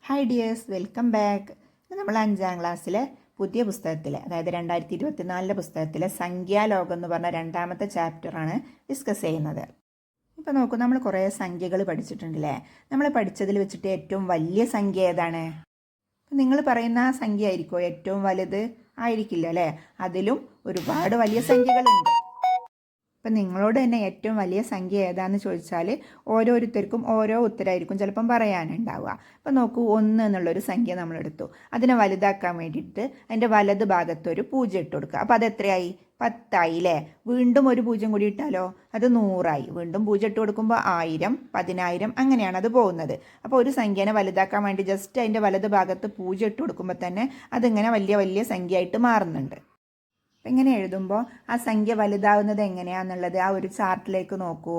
Hi dears, welcome back. നമ്മൾ 5ാം ക്ലാസ്സിലെ പുതിയ പുസ്തകത്തിലെ, അതായത് 2024 പുസ്തകത്തിലെ സംഖ്യാലോകം എന്ന് പറഞ്ഞ 2ാമത്തെ ചാപ്റ്ററാണ് ഡിസ്കസ് ചെയ്യുന്നത്. ഇപ്പോൾ നോക്കൂ, നമ്മൾ കുറേ സംഖ്യകൾ പഠിച്ചിട്ടുണ്ടല്ലേ. നമ്മൾ പഠിച്ചതിൽ വെച്ചിട്ട് ഏറ്റവും വലിയ സംഖ്യ ഏതാണ്? നിങ്ങൾ പറയുന്ന ആ സംഖ്യ ആയിരിക്കുമോ ഏറ്റവും വലുത്? ആയിരിക്കില്ല അല്ലേ. അതിലും ഒരുപാട് വലിയ സംഖ്യകളുണ്ട്. ഇപ്പം നിങ്ങളോട് തന്നെ ഏറ്റവും വലിയ സംഖ്യ ഏതാണെന്ന് ചോദിച്ചാൽ ഓരോരുത്തർക്കും ഓരോ ഉത്തരമായിരിക്കും ചിലപ്പം പറയാനുണ്ടാവുക. അപ്പം നോക്കൂ, 1 എന്നുള്ളൊരു സംഖ്യ നമ്മളെടുത്തു. അതിനെ വലുതാക്കാൻ വേണ്ടിയിട്ട് അതിൻ്റെ വലത് ഭാഗത്ത് ഒരു 0 ഇട്ട് കൊടുക്കുക. അപ്പോൾ അത് എത്രയായി? 10 അല്ലേ. വീണ്ടും ഒരു 0 കൂടി ഇട്ടാലോ? അത് 100 വീണ്ടും 0 ഇട്ട് കൊടുക്കുമ്പോൾ 1000, 10,000 അങ്ങനെയാണ് അത് പോകുന്നത്. അപ്പോൾ ഒരു സംഖ്യനെ വലുതാക്കാൻ വേണ്ടി ജസ്റ്റ് അതിൻ്റെ വലത് ഭാഗത്ത് 0 ഇട്ട് കൊടുക്കുമ്പോൾ തന്നെ അതിങ്ങനെ വലിയ വലിയ സംഖ്യയായിട്ട് മാറുന്നുണ്ട്. ഇങ്ങനെ എഴുതുമ്പോൾ ആ സംഖ്യ വലുതാവുന്നത് എങ്ങനെയാണെന്നുള്ളത് ആ ഒരു ചാർട്ടിലേക്ക് നോക്കൂ.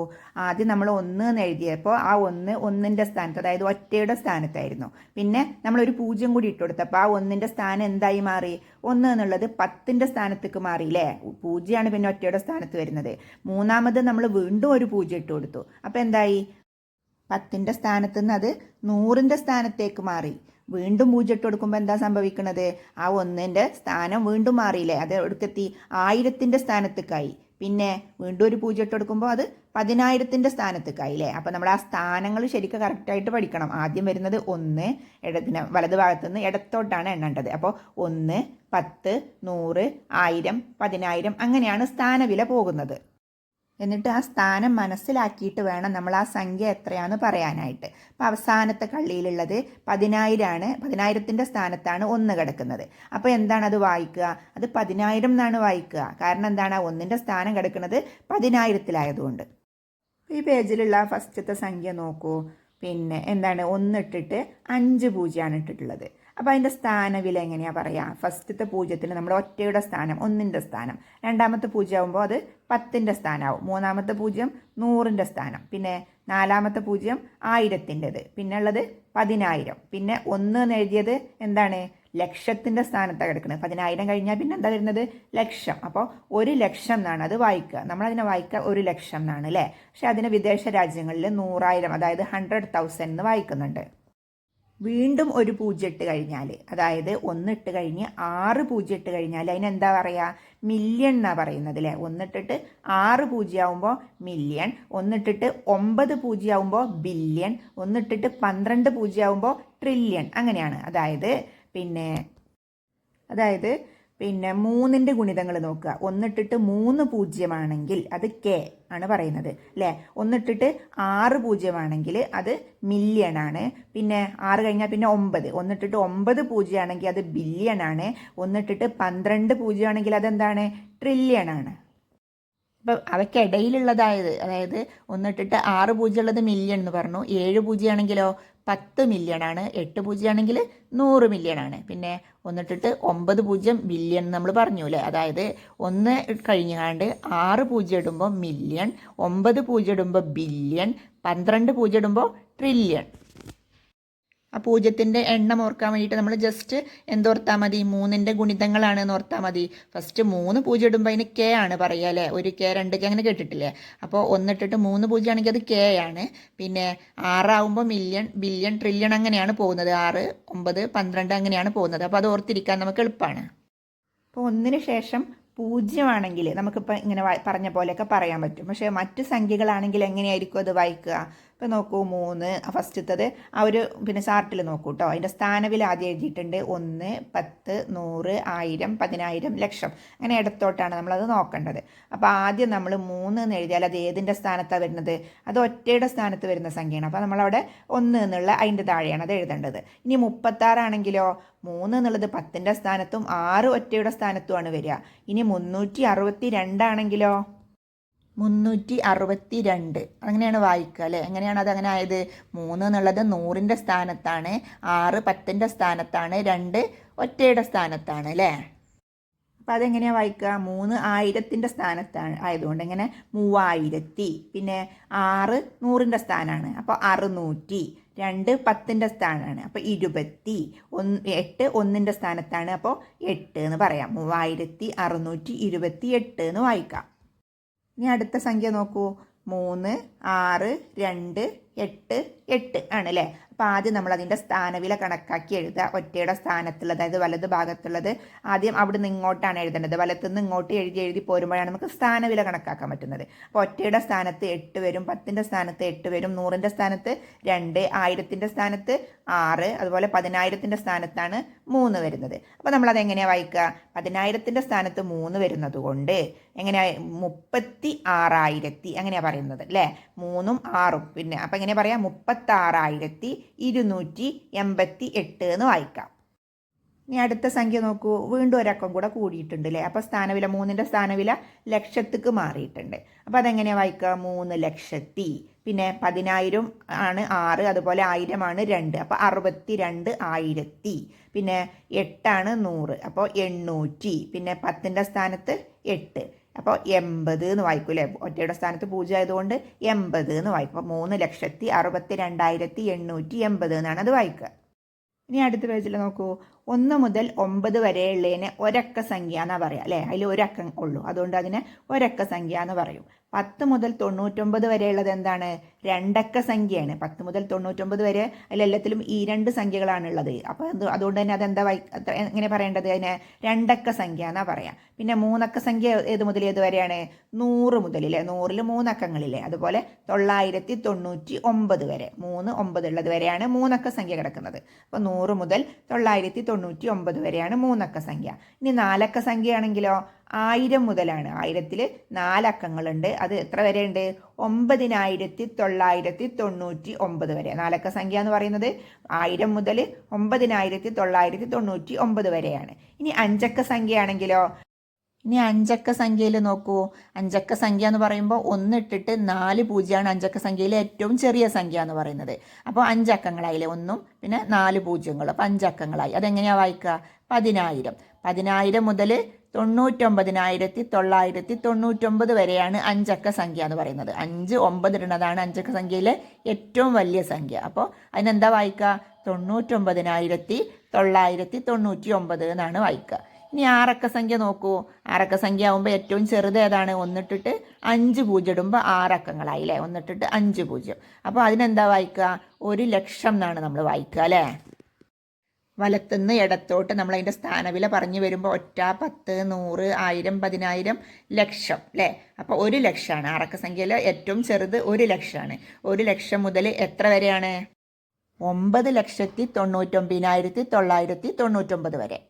ആദ്യം നമ്മൾ 1 എന്ന് എഴുതിയപ്പോൾ ആ 1 സ്ഥാനത്ത്, അതായത് ഒറ്റയുടെ സ്ഥാനത്തായിരുന്നു. പിന്നെ നമ്മളൊരു 0 കൂടി ഇട്ട് കൊടുത്തപ്പോൾ ആ 1 സ്ഥാനം എന്തായി മാറി? 1 എന്നുള്ളത് 10 സ്ഥാനത്തേക്ക് മാറിയില്ലേ. 0 പിന്നെ ഒറ്റയുടെ സ്ഥാനത്ത് വരുന്നത്. മൂന്നാമത് നമ്മൾ വീണ്ടും ഒരു 0 ഇട്ട് കൊടുത്തു. അപ്പോൾ എന്തായി? 10 സ്ഥാനത്ത് നിന്ന് അത് 100 സ്ഥാനത്തേക്ക് മാറി. വീണ്ടും 0 ഇട്ട് കൊടുക്കുമ്പോൾ എന്താ സംഭവിക്കുന്നത്? ആ 1 സ്ഥാനം വീണ്ടും മാറിയില്ലേ. അത് എടുക്കെത്തി 1000 സ്ഥാനത്തേക്കായി. പിന്നെ വീണ്ടും ഒരു 0 ഇട്ട് കൊടുക്കുമ്പോൾ അത് 10,000 സ്ഥാനത്തേക്കായില്ലേ. അപ്പോൾ നമ്മൾ ആ സ്ഥാനങ്ങൾ ശരിക്കും കറക്റ്റായിട്ട് പഠിക്കണം. ആദ്യം വരുന്നത് 1, വലത് ഭാഗത്തു നിന്ന് ഇടത്തോട്ടാണ് എണ്ണേണ്ടത്. അപ്പോൾ 1, 10, 100, 1000, 10,000 അങ്ങനെയാണ് സ്ഥാനവില പോകുന്നത്. എന്നിട്ട് ആ സ്ഥാനം മനസ്സിലാക്കിയിട്ട് വേണം നമ്മൾ ആ സംഖ്യ എത്രയാണെന്ന് പറയാനായിട്ട്. അപ്പോൾ അവസാനത്തെ കള്ളിയിലുള്ളത് 10,000 ആണ്. 10,000 സ്ഥാനത്താണ് 1 കിടക്കുന്നത്. അപ്പോൾ എന്താണ് അത് വായിക്കുക? അത് 10,000 എന്നാണ് വായിക്കുക. കാരണം എന്താണ്? ആ 1 സ്ഥാനം കിടക്കുന്നത് 10,000-ലായതുകൊണ്ട്. ഈ പേജിലുള്ള ഫസ്റ്റത്തെ സംഖ്യ നോക്കൂ. പിന്നെ എന്താണ്? 1 ഇട്ടിട്ട് 5 0 ഇട്ടിട്ടുള്ളത്. അപ്പോൾ അതിൻ്റെ സ്ഥാനവില എങ്ങനെയാണ് പറയുക? ഫസ്റ്റത്തെ 0 നമ്മൾ ഒറ്റയുടെ സ്ഥാനം 1 സ്ഥാനം, രണ്ടാമത്തെ 0 ആകുമ്പോൾ അത് 10 സ്ഥാനമാവും, മൂന്നാമത്തെ 0 100 സ്ഥാനം, പിന്നെ നാലാമത്തെ 0 1000, പിന്നെ ഉള്ളത് 10,000, പിന്നെ 1 എന്ന് എഴുതിയത് എന്താണ്? ലക്ഷത്തിൻ്റെ സ്ഥാനത്താണ് കിടക്കുന്നത്. 10,000 കഴിഞ്ഞാൽ പിന്നെ എന്താ വരുന്നത്? ലക്ഷം. അപ്പോൾ 1,00,000 എന്നാണ് അത് വായിക്കുക. നമ്മളതിനെ വായിക്കുക 1,00,000 എന്നാണ് അല്ലേ. പക്ഷെ അതിന് വിദേശ രാജ്യങ്ങളിൽ 100,000, അതായത് 100,000 എന്ന് വായിക്കുന്നുണ്ട്. വീണ്ടും ഒരു 0 ഇട്ട് കഴിഞ്ഞാൽ, അതായത് 1 ഇട്ട് കഴിഞ്ഞ് 6 0 ഇട്ട് കഴിഞ്ഞാൽ അതിനെന്താ പറയുക? മില്യൺ എന്നാണ് പറയുന്നത് അല്ലേ. 1 ഇട്ടിട്ട് 6 0 ആകുമ്പോൾ മില്യൺ, 1 ഇട്ടിട്ട് 9 0 ആകുമ്പോൾ ബില്യൺ, 1 ഇട്ടിട്ട് 12 0 ആകുമ്പോൾ ട്രില്യൺ അങ്ങനെയാണ്. അതായത് 3ന്റെ ഗുണിതങ്ങൾ നോക്കുക. 1 ഇട്ടിട്ട് 3 0 ആണെങ്കിൽ അത് കെ ആണ് പറയുന്നത് അല്ലേ. 1 ഇട്ടിട്ട് 6 0 ആണെങ്കിൽ അത് മില്യൺ ആണ്. പിന്നെ 6 കഴിഞ്ഞാൽ പിന്നെ 9. 1 ഇട്ടിട്ട് 9 0 ആണെങ്കിൽ അത് ബില്യൺ ആണ്. 1 ഇട്ടിട്ട് 12 0 ആണെങ്കിൽ അതെന്താണ്? ട്രില്യൺ ആണ്. അപ്പം അവയ്ക്കിടയിലുള്ളതായത്, അതായത് 1 ഇട്ടിട്ട് 6 0 ഉള്ളത് മില്യൺ എന്ന് പറഞ്ഞു. 7 0 ആണെങ്കിലോ 10 മില്യൺ ആണ്. 8 0 ആണെങ്കിൽ 100 മില്യൺ ആണ്. പിന്നെ 1 ഇട്ടിട്ട് 9 0 ബില്യൺ നമ്മൾ പറഞ്ഞു അല്ലേ. അതായത് 1 കഴിഞ്ഞാണ്ട് 6 0 ഇടുമ്പോൾ മില്യൺ, 9 0 ഇടുമ്പോൾ ബില്യൺ, 12 0 ഇടുമ്പോൾ ട്രില്യൺ. ആ 0ൻ്റെ എണ്ണം ഓർക്കാൻ വേണ്ടിയിട്ട് നമ്മൾ ജസ്റ്റ് എന്തോർത്താൽ മതി? 3ന്റെ ഗുണിതങ്ങളാണ് എന്ന് ഓർത്താൽ മതി. ഫസ്റ്റ് 3 0 ഇടുമ്പോൾ അതിന് കെ ആണ് പറയുക അല്ലേ. 1 കെ 2 കെ അങ്ങനെ കേട്ടിട്ടില്ലേ. അപ്പോൾ 1 ഇട്ടിട്ട് 3 0 ആണെങ്കിൽ അത് കെ ആണ്. പിന്നെ 6 ആകുമ്പോൾ മില്യൺ, ബില്യൺ, ട്രില്യൺ അങ്ങനെയാണ് പോകുന്നത്. 6, 9, 12 അങ്ങനെയാണ് പോകുന്നത്. അപ്പോൾ അത് ഓർത്തിരിക്കാൻ നമുക്ക് എളുപ്പമാണ്. അപ്പോൾ 1 ശേഷം 0 ആണെങ്കിൽ നമുക്കിപ്പോൾ ഇങ്ങനെ പറഞ്ഞ പോലെയൊക്കെ പറയാൻ പറ്റും. പക്ഷേ മറ്റ് സംഖ്യകളാണെങ്കിൽ എങ്ങനെയായിരിക്കും അത് വായിക്കുക? ഇപ്പോൾ നോക്കൂ, 3 ഫസ്റ്റത്തത് ആ ഒരു ചാർട്ടിൽ നോക്കൂ കേട്ടോ. അതിൻ്റെ സ്ഥാനവില ആദ്യം എഴുതിയിട്ടുണ്ട്. 1, 10, 100, 1000, 10,000, ലക്ഷം അങ്ങനെ ഇടത്തോട്ടാണ് നമ്മളത് നോക്കേണ്ടത്. അപ്പോൾ ആദ്യം നമ്മൾ 3 എന്ന് എഴുതിയാൽ അത് ഏതിൻ്റെ സ്ഥാനത്താണ് വരുന്നത്? അത് ഒറ്റയുടെ സ്ഥാനത്ത് വരുന്ന സംഖ്യയാണ്. അപ്പോൾ നമ്മളവിടെ 1 എന്നുള്ള അതിൻ്റെ താഴെയാണ് അത് എഴുതേണ്ടത്. ഇനി 36 ആണെങ്കിലോ 3 എന്നുള്ളത് 10ന്റെ സ്ഥാനത്തും 6 ഒറ്റയുടെ സ്ഥാനത്തുമാണ് വരിക. ഇനി 362 ആണെങ്കിലോ 362 അങ്ങനെയാണ് വായിക്കുക അല്ലേ. എങ്ങനെയാണ് അത് അങ്ങനെ ആയത്? 3 എന്നുള്ളത് 100ന്റെ സ്ഥാനത്താണ്, 6 10ന്റെ സ്ഥാനത്താണ്, 2 ഒറ്റയുടെ സ്ഥാനത്താണ് അല്ലേ. അപ്പോൾ അതെങ്ങനെയാണ് വായിക്കുക? 3 1000ന്റെ സ്ഥാനത്താണ് ആയതുകൊണ്ട് എങ്ങനെ? 3000. പിന്നെ 6 100ന്റെ സ്ഥാനമാണ്, അപ്പോൾ 600. 2 10ന്റെ സ്ഥാനമാണ്, അപ്പോൾ 20. 8 1ന്റെ സ്ഥാനത്താണ്, അപ്പോൾ 8 എന്ന് പറയാം. 3628 എന്ന് വായിക്കാം. ഇനി അടുത്ത സംഖ്യ നോക്കൂ. 3, 6, 2, 8, 8 ആണല്ലേ. അപ്പോൾ ആദ്യം നമ്മൾ അതിൻ്റെ സ്ഥാനവില കണക്കാക്കി എഴുതുക. ഒറ്റയുടെ സ്ഥാനത്തുള്ളത്, അതായത് വലത് ഭാഗത്തുള്ളത് ആദ്യം അവിടെ നിന്ന് ഇങ്ങോട്ടാണ് എഴുതേണ്ടത്. വലത്തുനിന്ന് ഇങ്ങോട്ട് എഴുതി പോരുമ്പോഴാണ് നമുക്ക് സ്ഥാനവില കണക്കാക്കാൻ പറ്റുന്നത്. അപ്പോൾ ഒറ്റയുടെ സ്ഥാനത്ത് 8 വരും, 10ൻ്റെ സ്ഥാനത്ത് 8 വരും, 100ൻ്റെ സ്ഥാനത്ത് 2, 1000ൻ്റെ സ്ഥാനത്ത് 6, അതുപോലെ 10000ൻ്റെ സ്ഥാനത്താണ് 3 വരുന്നത്. അപ്പോൾ നമ്മളത് എങ്ങനെയാണ് വായിക്കുക? 10000ൻ്റെ സ്ഥാനത്ത് 3 വരുന്നത് കൊണ്ട് എങ്ങനെയാ 36,000 അങ്ങനെയാണ് പറയുന്നത് അല്ലേ? 3ഉം 6ഉം പിന്നെ അപ്പം എങ്ങനെയാ പറയാം? 36,288 എന്ന് വായിക്കാം. ഇനി അടുത്ത സംഖ്യ നോക്കൂ, വീണ്ടും ഒരക്കം കൂടെ കൂടിയിട്ടുണ്ട് അല്ലേ? അപ്പോൾ സ്ഥാനവില 3ൻ്റെ സ്ഥാനവില ലക്ഷത്തേക്ക് മാറിയിട്ടുണ്ട്. അപ്പോൾ അതെങ്ങനെയാണ് വായിക്കുക? 3 ലക്ഷത്തി, പിന്നെ 10,000 ആണ് 6, അതുപോലെ 1000 ആണ് 2, അപ്പോൾ 62,000. പിന്നെ 8 ആണ് 100, അപ്പോൾ 800. പിന്നെ 10ൻ്റെ സ്ഥാനത്ത് 8, അപ്പോൾ 80 എന്ന് വായിക്കും അല്ലേ? ഒറ്റയുടെ സ്ഥാനത്ത് 0 ആയതുകൊണ്ട് 80 എന്ന് വായിക്കും. അപ്പോൾ 3,62,880 എന്നാണ് അത് വായിക്കുക. ഇനി അടുത്ത പേജിൽ നോക്കൂ, 1 മുതൽ 9 വരെയുള്ളതിനെ ഒരക്ക സംഖ്യ എന്നാണ് പറയുക അല്ലേ? അതിൽ ഒരക്കം ഉള്ളൂ, അതുകൊണ്ട് അതിനെ ഒരക്ക സംഖ്യ എന്ന് പറയും. 10 മുതൽ 99 വരെയുള്ളത് എന്താണ്? രണ്ടക്ക സംഖ്യയാണ്. 10 മുതൽ 99 വരെ അതിലെല്ലാത്തിലും ഈ 2 സംഖ്യകളാണുള്ളത്. അപ്പോൾ അതുകൊണ്ട് തന്നെ അതെന്താ എങ്ങനെ പറയേണ്ടത്? അതിനെ രണ്ടക്ക സംഖ്യ എന്നാണ് പറയാം. പിന്നെ 3 അക്ക സംഖ്യ ഏത് മുതൽ ഏത് വരെയാണ്? 100 മുതലില്ലേ? 100ൽ 3 അക്കങ്ങളില്ലേ? അതുപോലെ 999 വരെ, 3, 9 ഉള്ളത് വരെയാണ് 3 അക്ക സംഖ്യ കിടക്കുന്നത്. അപ്പോൾ 100 മുതൽ 999 വരെയാണ് 3 അക്ക സംഖ്യ. ഇനി 4 അക്ക സംഖ്യ ആണെങ്കിലോ 1000 മുതലാണ്. 1000ൽ 4 അക്കങ്ങളുണ്ട്. അത് എത്ര വരെ ഉണ്ട്? 9,999 വരെ. 4 അക്ക സംഖ്യ എന്ന് പറയുന്നത് 1000 മുതൽ 9,999 വരെയാണ്. ഇനി 5 അക്ക സംഖ്യ ആണെങ്കിലോ, ഇനി 5 അക്ക സംഖ്യയിൽ നോക്കൂ, 5 അക്ക സംഖ്യ എന്ന് പറയുമ്പോൾ 1 ഇട്ടിട്ട് 4 പൂജ്യമാണ് 5 അക്ക സംഖ്യയിലെ ഏറ്റവും ചെറിയ സംഖ്യ എന്ന് പറയുന്നത്. അപ്പോൾ 5 അക്കങ്ങളായില്ലേ? 1ഉം പിന്നെ 4 പൂജ്യങ്ങളും, അപ്പോൾ 5 അക്കങ്ങളായി. അതെങ്ങനെയാണ് വായിക്കുക? 10,000. 10,000 മുതൽ 99,999 വരെയാണ് 5 അക്ക സംഖ്യ എന്ന് പറയുന്നത്. 5, 9 ഇടുന്നതാണ് 5 അക്ക സംഖ്യയിലെ ഏറ്റവും വലിയ സംഖ്യ. അപ്പോൾ അതിനെന്താ വായിക്കുക? 99,999 എന്നാണ് വായിക്കുക. ഇനി 6 അക്ക സംഖ്യ നോക്കൂ. 6 അക്ക സംഖ്യ ആകുമ്പോൾ ഏറ്റവും ചെറുത് ഏതാണ്? 1 ഇട്ടിട്ട് 5 പൂജ്യം ഇടുമ്പോൾ 6 അക്കങ്ങളായി അല്ലേ? 1 ഇട്ടിട്ട് 5 പൂജ്യം. അപ്പോൾ അതിനെന്താ വായിക്കുക? 1,00,000 എന്നാണ് നമ്മൾ വായിക്കുക അല്ലേ? വലത്തുനിന്ന് ഇടത്തോട്ട് നമ്മൾ അതിൻ്റെ സ്ഥാനവില പറഞ്ഞു വരുമ്പോൾ ഒറ്റ, 10, 100, 1000, 10,000, ലക്ഷം അല്ലേ? അപ്പോൾ 1,00,000ആണ് 6 അക്ക സംഖ്യയിൽ ഏറ്റവും ചെറുത്. 1,00,000ആണ്. 1,00,000 മുതൽ എത്ര വരെയാണ്? 9,99,999 വരെ.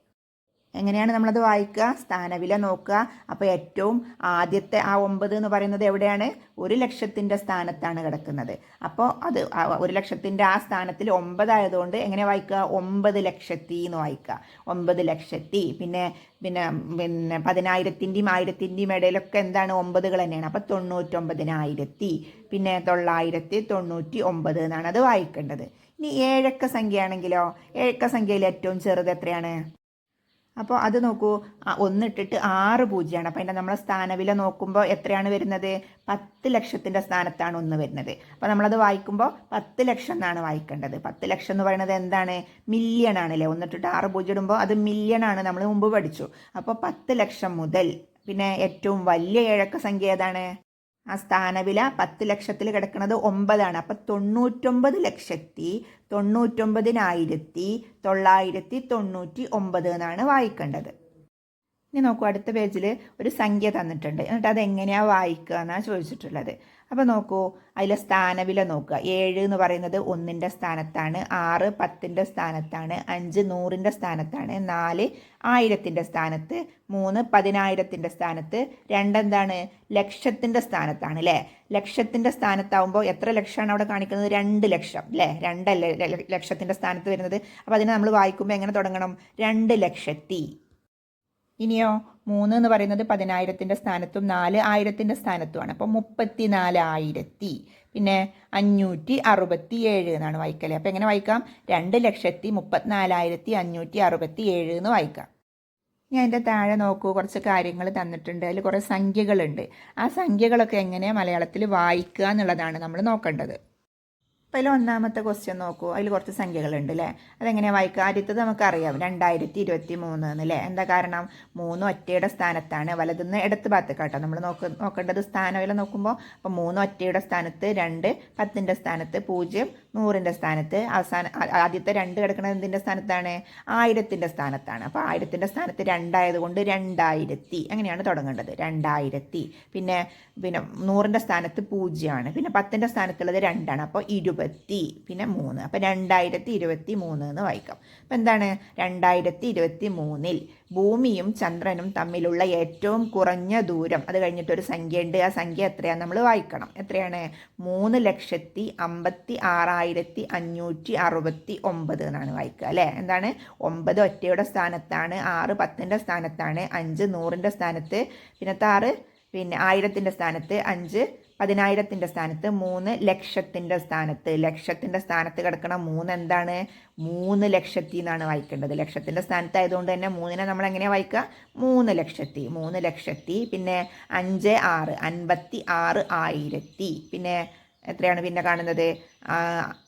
എങ്ങനെയാണ് നമ്മളത് വായിക്കുക? സ്ഥാനവില നോക്കുക. അപ്പോൾ ഏറ്റവും ആദ്യത്തെ ആ 9 എന്ന് പറയുന്നത് എവിടെയാണ്? 1,00,000ൻ്റെ സ്ഥാനത്താണ് കിടക്കുന്നത്. അപ്പോൾ അത് 1,00,000ൻ്റെ ആ സ്ഥാനത്തിൽ 9 ആയതുകൊണ്ട് എങ്ങനെ വായിക്കുക? 9,00,000 എന്ന് വായിക്കുക. 9,00,000. പിന്നെ പിന്നെ പിന്നെ 10,000ൻ്റെയും 1000ൻ്റെയും ഇടയിലൊക്കെ എന്താണ്? 9കൾ തന്നെയാണ്. അപ്പോൾ 99,000. പിന്നെ 999 എന്നാണ് അത് വായിക്കേണ്ടത്. ഇനി 7 അക്ക സംഖ്യ ആണെങ്കിലോ, 7 അക്ക സംഖ്യയിൽ ഏറ്റവും ചെറുത് എത്രയാണ്? അപ്പോൾ അത് നോക്കൂ, 1 ഇട്ടിട്ട് 6 പൂജ്യമാണ്. അപ്പോൾ അതിൻ്റെ നമ്മളെ സ്ഥാനവില നോക്കുമ്പോൾ എത്രയാണ് വരുന്നത്? 10,00,000ൻ്റെ സ്ഥാനത്താണ് 1 വരുന്നത്. അപ്പോൾ നമ്മളത് വായിക്കുമ്പോൾ 10,00,000 എന്നാണ് വായിക്കേണ്ടത്. 10,00,000 എന്ന് പറയുന്നത് എന്താണ്? മില്യൺ ആണല്ലേ? 1 ഇട്ടിട്ട് 6 പൂജ്യം ഇടുമ്പോൾ അത് മില്യൺ ആണ്, നമ്മൾ മുമ്പ് പഠിച്ചു. അപ്പോൾ 10,00,000 മുതൽ പിന്നെ ഏറ്റവും വലിയ 7 അക്ക സംഖ്യ ഏതാണ്? ആ സ്ഥാനവില 10,00,000ത്തിൽ കിടക്കുന്നത് 9 ആണ്. അപ്പം 99,99,999 എന്നാണ് വായിക്കേണ്ടത്. ഇനി നോക്കൂ, അടുത്ത പേജിൽ ഒരു സംഖ്യ തന്നിട്ടുണ്ട്. എന്നിട്ട് അതെങ്ങനെയാണ് വായിക്കുക എന്നാണ് ചോദിച്ചിട്ടുള്ളത്. അപ്പോൾ നോക്കൂ, അതിലെ സ്ഥാനവില നോക്കുക. 7 എന്ന് പറയുന്നത് 1ൻ്റെ സ്ഥാനത്താണ്, 6 10ൻ്റെ സ്ഥാനത്താണ്, 5 100ൻ്റെ സ്ഥാനത്താണ്, 4 1000ൻ്റെ സ്ഥാനത്ത്, 3 10,000ൻ്റെ സ്ഥാനത്ത്, 2 എന്താണ്? ലക്ഷത്തിൻ്റെ സ്ഥാനത്താണ് അല്ലേ? ലക്ഷത്തിൻ്റെ സ്ഥാനത്താവുമ്പോൾ എത്ര ലക്ഷമാണ് അവിടെ കാണിക്കുന്നത്? 2 ലക്ഷം അല്ലേ? 2 അല്ലേ ലക്ഷത്തിൻ്റെ സ്ഥാനത്ത് വരുന്നത്? അപ്പോൾ അതിനെ നമ്മൾ വായിക്കുമ്പോൾ എങ്ങനെ തുടങ്ങണം? 2,00,000. ഇനിയോ 3 എന്ന് പറയുന്നത് 10,000ൻ്റെ സ്ഥാനത്തും 4 1000ൻ്റെ സ്ഥാനത്തുമാണ്. അപ്പോൾ 34,000. പിന്നെ 567 എന്നാണ് വായിക്കല്. അപ്പോൾ എങ്ങനെ വായിക്കാം? 2,34,567 എന്ന് വായിക്കാം. ഇനി അതിൻ്റെ താഴെ നോക്കൂ, കുറച്ച് കാര്യങ്ങൾ തന്നിട്ടുണ്ട്. അതിൽ കുറേ സംഖ്യകളുണ്ട്. ആ സംഖ്യകളൊക്കെ എങ്ങനെയാണ് മലയാളത്തിൽ വായിക്കുക എന്നുള്ളതാണ് നമ്മൾ നോക്കേണ്ടത്. അപ്പോൾ അതിൽ ഒന്നാമത്തെ ക്വസ്റ്റ്യൻ നോക്കൂ, അതിൽ കുറച്ച് സംഖ്യകളുണ്ട് അല്ലേ? അതെങ്ങനെയാണ് വായിക്കുക? ആദ്യത്തത് നമുക്കറിയാം, 2023 എന്നല്ലേ? എന്താ കാരണം? 3 ഒറ്റയുടെ സ്ഥാനത്താണ്, വലതുനിന്ന് ഇടത്ത് ഭാഗത്ത് കേട്ടോ നമ്മൾ നോക്കേണ്ടത് സ്ഥാനവില നോക്കുമ്പോൾ. അപ്പോൾ 3 ഒറ്റയുടെ സ്ഥാനത്ത്, 2 10ൻ്റെ സ്ഥാനത്ത്, 0 100ൻ്റെ സ്ഥാനത്ത് ആദ്യത്തെ 2 കിടക്കുന്നത് എന്തിൻ്റെ സ്ഥാനത്താണ്? 1000ൻ്റെ സ്ഥാനത്താണ്. അപ്പോൾ 1000ൻ്റെ സ്ഥാനത്ത് 2 ആയതുകൊണ്ട് 2000, അങ്ങനെയാണ് തുടങ്ങേണ്ടത്. 2000. പിന്നെ 100ൻ്റെ സ്ഥാനത്ത് 0 ആണ്. പിന്നെ 10ൻ്റെ സ്ഥാനത്തുള്ളത് 2 ആണ്. അപ്പോൾ 20, പിന്നെ 3. അപ്പോൾ 2023 എന്ന് വായിക്കാം. അപ്പോൾ എന്താണ്? 2023 ഭൂമിയും ചന്ദ്രനും തമ്മിലുള്ള ഏറ്റവും കുറഞ്ഞ ദൂരം, അത് കഴിഞ്ഞിട്ടൊരു സംഖ്യയുണ്ട്. ആ സംഖ്യ എത്രയാണ് നമ്മൾ വായിക്കണം. എത്രയാണ്? 3,56,569 എന്നാണ് വായിക്കുക അല്ലേ. എന്താണ്? 9 ഒറ്റയുടെ സ്ഥാനത്താണ്, 6 10ൻ്റെ സ്ഥാനത്താണ്, 5 100ൻ്റെ സ്ഥാനത്ത്, പിന്നെ 6 1000ൻ്റെ സ്ഥാനത്ത്, 5 10,000ൻ്റെ സ്ഥാനത്ത്, 3 ലക്ഷത്തിൻ്റെ സ്ഥാനത്ത്. ലക്ഷത്തിൻ്റെ സ്ഥാനത്ത് കിടക്കണം 3 എന്താണ്? 3 ലക്ഷത്തി എന്നാണ് വായിക്കേണ്ടത്. ലക്ഷത്തിൻ്റെ സ്ഥാനത്തായതുകൊണ്ട് തന്നെ 3നെ നമ്മൾ എങ്ങനെയാണ് വായിക്കുക? 3 ലക്ഷത്തി. 3 ലക്ഷത്തി. പിന്നെ 5 6 56,000. പിന്നെ എത്രയാണ് പിന്നെ കാണുന്നത്?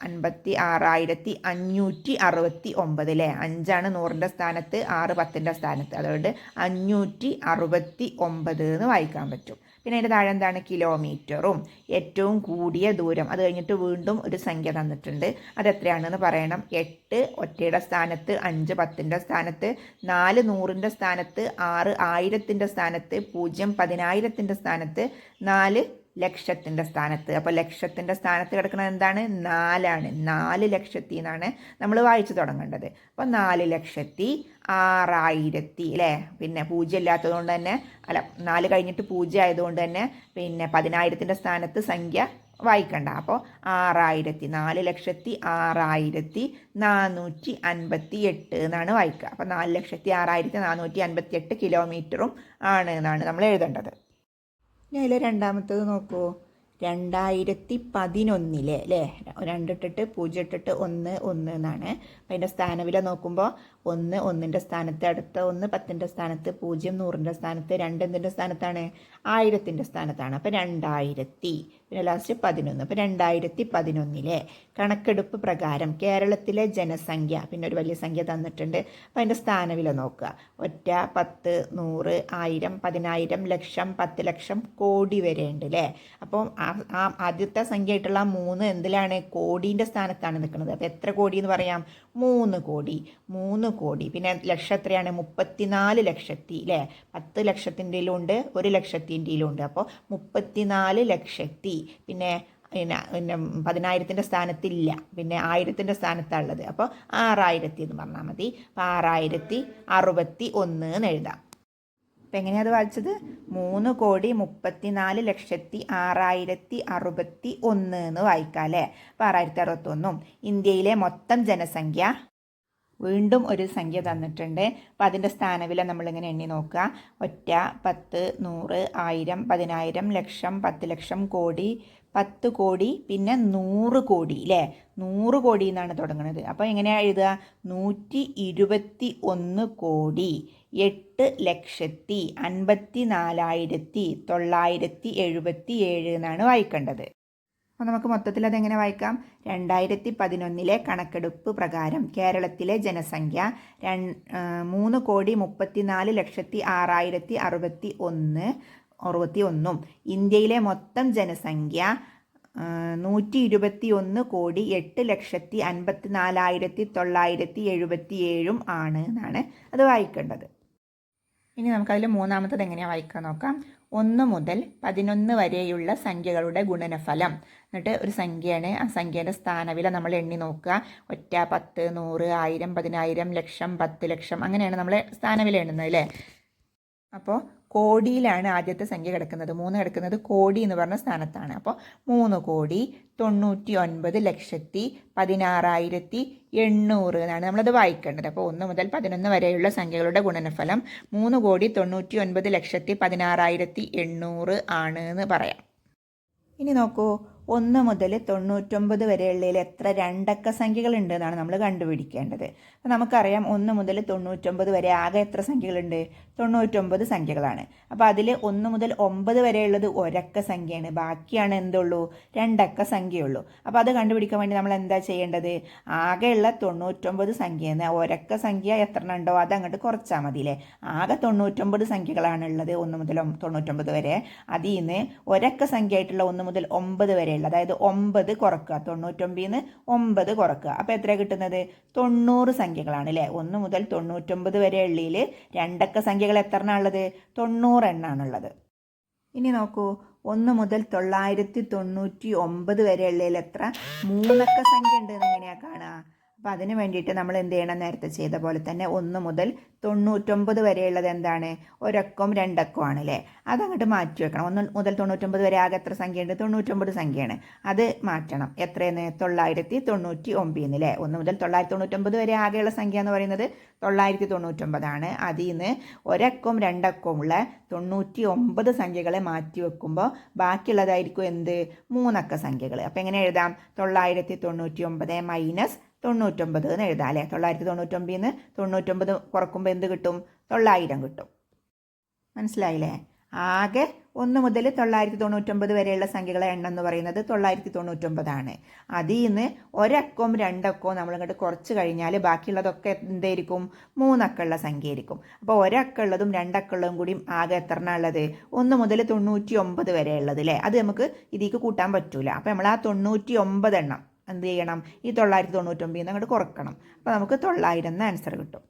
56,569 അല്ലേ. 5 ആണ് 100ൻ്റെ സ്ഥാനത്ത്, 6 10ൻ്റെ സ്ഥാനത്ത്, അതുകൊണ്ട് 569 എന്ന് വായിക്കാൻ പറ്റും. പിന്നെ അതിൻ്റെ താഴെ എന്താണ്? കിലോമീറ്ററും ഏറ്റവും കൂടിയ ദൂരം, അത് കഴിഞ്ഞിട്ട് വീണ്ടും ഒരു സംഖ്യ തന്നിട്ടുണ്ട്. അതെത്രയാണെന്ന് പറയണം. 8 ഒറ്റയുടെ സ്ഥാനത്ത്, 5 10ൻ്റെ സ്ഥാനത്ത്, 4 100ൻ്റെ സ്ഥാനത്ത്, 6 1000ൻ്റെ സ്ഥാനത്ത്, 0 10,000ൻ്റെ സ്ഥാനത്ത്, 4 ലക്ഷത്തിൻ്റെ സ്ഥാനത്ത്. അപ്പോൾ ലക്ഷത്തിൻ്റെ സ്ഥാനത്ത് കിടക്കുന്നത് എന്താണ്? 4 ആണ്. 4 ലക്ഷത്തി എന്നാണ് നമ്മൾ വായിച്ചു തുടങ്ങേണ്ടത്. അപ്പോൾ 4,06,000 അല്ലേ. പിന്നെ 0 ഇല്ലാത്തതുകൊണ്ട് തന്നെ, അല്ല 4 കഴിഞ്ഞിട്ട് 0 ആയതുകൊണ്ട് തന്നെ പിന്നെ 10,000ൻ്റെ സ്ഥാനത്ത് സംഖ്യ വായിക്കണ്ട. അപ്പോൾ 6,000, 4,06,458 എന്നാണ് വായിക്കുക. അപ്പോൾ 4,06,458 കിലോമീറ്ററും ആണ് എന്നാണ് നമ്മൾ എഴുതേണ്ടത്. ഇനി അതിൽ രണ്ടാമത്തത് നോക്കൂ. 2011 അല്ലേ. 2 ഇട്ടിട്ട് 0 ഇട്ടിട്ട് 1 1 എന്നാണ്. അപ്പം അതിൻ്റെ സ്ഥാനവില നോക്കുമ്പോൾ 1 1ൻ്റെ സ്ഥാനത്ത്, അടുത്ത 1 10ൻ്റെ സ്ഥാനത്ത്, 0 100ൻ്റെ സ്ഥാനത്ത്, 2 എന്തിൻ്റെ സ്ഥാനത്താണ്? 1000ൻ്റെ സ്ഥാനത്താണ്. അപ്പോൾ 2000. പിന്നെ ലാസ്റ്റ് 11. അപ്പോൾ 2011 കണക്കെടുപ്പ് പ്രകാരം കേരളത്തിലെ ജനസംഖ്യ, പിന്നെ ഒരു വലിയ സംഖ്യ തന്നിട്ടുണ്ട്. അപ്പോൾ അതിൻ്റെ സ്ഥാനവില നോക്കുക. ഒറ്റ, 10, 100, 1000, 10,000, ലക്ഷം, 10 ലക്ഷം, കോടി വരെ ഉണ്ട് അല്ലേ. അപ്പോൾ ആ ആദ്യത്തെ സംഖ്യ ആയിട്ടുള്ള 3 എന്തിലാണ്? കോടീൻ്റെ സ്ഥാനത്താണ് നിൽക്കുന്നത്. അപ്പോൾ എത്ര കോടി എന്ന് പറയാം? 3 കോടി. 3 കോടി. പിന്നെ ലക്ഷം എത്രയാണ്? 34 ലക്ഷത്തി അല്ലേ. 10 ലക്ഷത്തിൻ്റെയിലും ഉണ്ട്, 1 ലക്ഷത്തിൻ്റെയിലും ഉണ്ട്. അപ്പോൾ 34 ലക്ഷത്തി. പിന്നെ 10,000ൻ്റെ സ്ഥാനത്തില്ല, പിന്നെ 1000ൻ്റെ സ്ഥാനത്താണുള്ളത്. അപ്പോൾ 6,000 എന്ന് പറഞ്ഞാൽ മതി. അപ്പോൾ 6,061 എന്ന് എഴുതാം. അപ്പം എങ്ങനെയാണ് അത് വായിച്ചത്? 3,34,6,061 എന്ന് വായിക്കാം അല്ലേ. അപ്പോൾ 6,061. ഇന്ത്യയിലെ മൊത്തം ജനസംഖ്യ, വീണ്ടും ഒരു സംഖ്യ തന്നിട്ടുണ്ട്. അപ്പോൾ അതിൻ്റെ സ്ഥാനവില നമ്മളിങ്ങനെ എണ്ണി നോക്കുക. ഒറ്റ, 10, 100, 1000, 10,000, ലക്ഷം, 10 ലക്ഷം, കോടി, 10 കോടി, പിന്നെ 100 കോടി അല്ലേ. 100 കോടി എന്നാണ് തുടങ്ങുന്നത്. അപ്പോൾ എങ്ങനെയാണ് എഴുതുക? 121 കോടി 8,54,977 എന്നാണ് വായിക്കേണ്ടത്. അപ്പോൾ നമുക്ക് മൊത്തത്തിൽ അതെങ്ങനെ വായിക്കാം? 2011 കണക്കെടുപ്പ് പ്രകാരം കേരളത്തിലെ ജനസംഖ്യ 3,34,6,061. ഇന്ത്യയിലെ മൊത്തം ജനസംഖ്യ 121 കോടി 8,54,977 ആണ് എന്നാണ് അത് വായിക്കേണ്ടത്. ഇനി നമുക്കതിൽ മൂന്നാമത്തത് എങ്ങനെയാണ് വായിക്കാൻ നോക്കാം. 1 മുതൽ 11 വരെയുള്ള സംഖ്യകളുടെ ഗുണനഫലം. എന്നിട്ട് ഒരു സംഖ്യയാണ്, ആ സംഖ്യേൻ്റെ സ്ഥാനവില നമ്മൾ എണ്ണി നോക്കുക. ഒറ്റ, 10, 100, 1000, 10,000, ലക്ഷം, 10 ലക്ഷം, അങ്ങനെയാണ് നമ്മൾ സ്ഥാനവില എണ്ണുന്നത് അല്ലേ. അപ്പോൾ കോടിയിലാണ് ആദ്യത്തെ സംഖ്യ കിടക്കുന്നത്. 3 കിടക്കുന്നത് കോടി എന്ന് പറഞ്ഞ സ്ഥാനത്താണ്. അപ്പോൾ 3,99,16,800 എന്നാണ് നമ്മളത് വായിക്കേണ്ടത്. അപ്പോൾ 1 മുതൽ 11 വരെയുള്ള സംഖ്യകളുടെ ഗുണനഫലം 3,99,16,800 ആണ് എന്ന് പറയാം. ഇനി നോക്കൂ, 1 മുതൽ 99 വരെയുള്ളതിൽ എത്ര രണ്ടക്ക സംഖ്യകളുണ്ട് എന്നാണ് നമ്മൾ കണ്ടുപിടിക്കേണ്ടത്. അപ്പോൾ നമുക്കറിയാം 1 മുതൽ 99 വരെ ആകെ എത്ര സംഖ്യകളുണ്ട്? 99 സംഖ്യകളാണ്. അപ്പോൾ അതിൽ 1 മുതൽ 9 വരെയുള്ളത് ഒരക്ക സംഖ്യയാണ്. ബാക്കിയാണ് എന്തുള്ളൂ? രണ്ടക്ക സംഖ്യയുള്ളൂ. അപ്പോൾ അത് കണ്ടുപിടിക്കാൻ വേണ്ടി നമ്മൾ എന്താ ചെയ്യേണ്ടത്? ആകെയുള്ള 99 സംഖ്യയിൽ നിന്ന് ഒരക്ക സംഖ്യ എത്ര ഉണ്ടോ അത് അങ്ങോട്ട് കുറച്ചാൽ മതിയില്ലേ. ആകെ 99 സംഖ്യകളാണ് ഉള്ളത് 1 മുതൽ 99 വരെ. അതിൽ നിന്ന് ഒരക്ക സംഖ്യ ആയിട്ടുള്ള 1 മുതൽ 9 വരെ വരെയുള്ള, അതായത് 9 കുറക്കുക, 99 നിന്ന് 9 കുറക്കുക. അപ്പോൾ എത്ര കിട്ടുന്നത്? 90 സംഖ്യകളാണ് അല്ലേ. 1 മുതൽ 99 വരെ ഉള്ളിൽ രണ്ടക്ക സംഖ്യകൾ എത്ര എണ്ണാണുള്ളത്? 90 എണ്ണാണുള്ളത്. ഇനി നോക്കൂ, 1 മുതൽ 999 വരെ ഉള്ളതിൽ എത്ര? 3 അക്ക സംഖ്യ ഉണ്ട് എന്ന് എങ്ങനെയാണ് കാണുക? അപ്പോൾ അതിന് വേണ്ടിയിട്ട് നമ്മൾ എന്ത് ചെയ്യണം? നേരത്തെ ചെയ്ത പോലെ തന്നെ 1 മുതൽ 99 വരെയുള്ളത് എന്താണ്? ഒരക്കവും രണ്ടക്കവും അല്ലേ. അതങ്ങോട്ട് മാറ്റി വെക്കണം. 1 മുതൽ 99 വരെ ആകെ എത്ര സംഖ്യയുണ്ട്? 99 സംഖ്യയാണ്. അത് മാറ്റണം. എത്രയെന്ന്? 999 അല്ലേ. 1 മുതൽ 999 വരെ ആകെയുള്ള സംഖ്യ എന്ന് പറയുന്നത് 999 ആണ്. അതിൽ നിന്ന് ഒരക്കവും രണ്ടക്കവും ഉള്ള 99 സംഖ്യകളെ മാറ്റി വെക്കുമ്പോൾ ബാക്കിയുള്ളതായിരിക്കും എന്ത്? 3 അക്ക സംഖ്യകൾ. അപ്പോൾ എങ്ങനെ എഴുതാം? 999 മൈനസ് 99 എന്ന് എഴുതാം അല്ലേ. 999 നിന്ന് 99 കുറക്കുമ്പോൾ എന്ത് കിട്ടും? 900 കിട്ടും. മനസ്സിലായില്ലേ? ആകെ 1 മുതൽ 999 വരെയുള്ള സംഖ്യകളെ എണ്ണം എന്ന് പറയുന്നത് 999 ആണ്. അതിൽ നിന്ന് ഒരക്കവും രണ്ടക്കവും നമ്മളിങ്ങോട്ട് കുറച്ച് കഴിഞ്ഞാൽ ബാക്കിയുള്ളതൊക്കെ എന്തായിരിക്കും? 3 അക്കമുള്ള സംഖ്യ ആയിരിക്കും. അപ്പോൾ ഒരക്കുള്ളതും രണ്ടക്കുള്ളതും കൂടി ആകെ എത്ര ഉള്ളത്? 1 മുതൽ 99 വരെ ഉള്ളത് അല്ലേ. അത് നമുക്ക് ഇതിലേക്ക് കൂട്ടാൻ പറ്റൂല. അപ്പോൾ നമ്മൾ ആ 99 എണ്ണം എന്ത് ചെയ്യണം? ഈ 999 അങ്ങോട്ട് കുറക്കണം. അപ്പോൾ നമുക്ക് 900 എന്ന ആൻസർ കിട്ടും.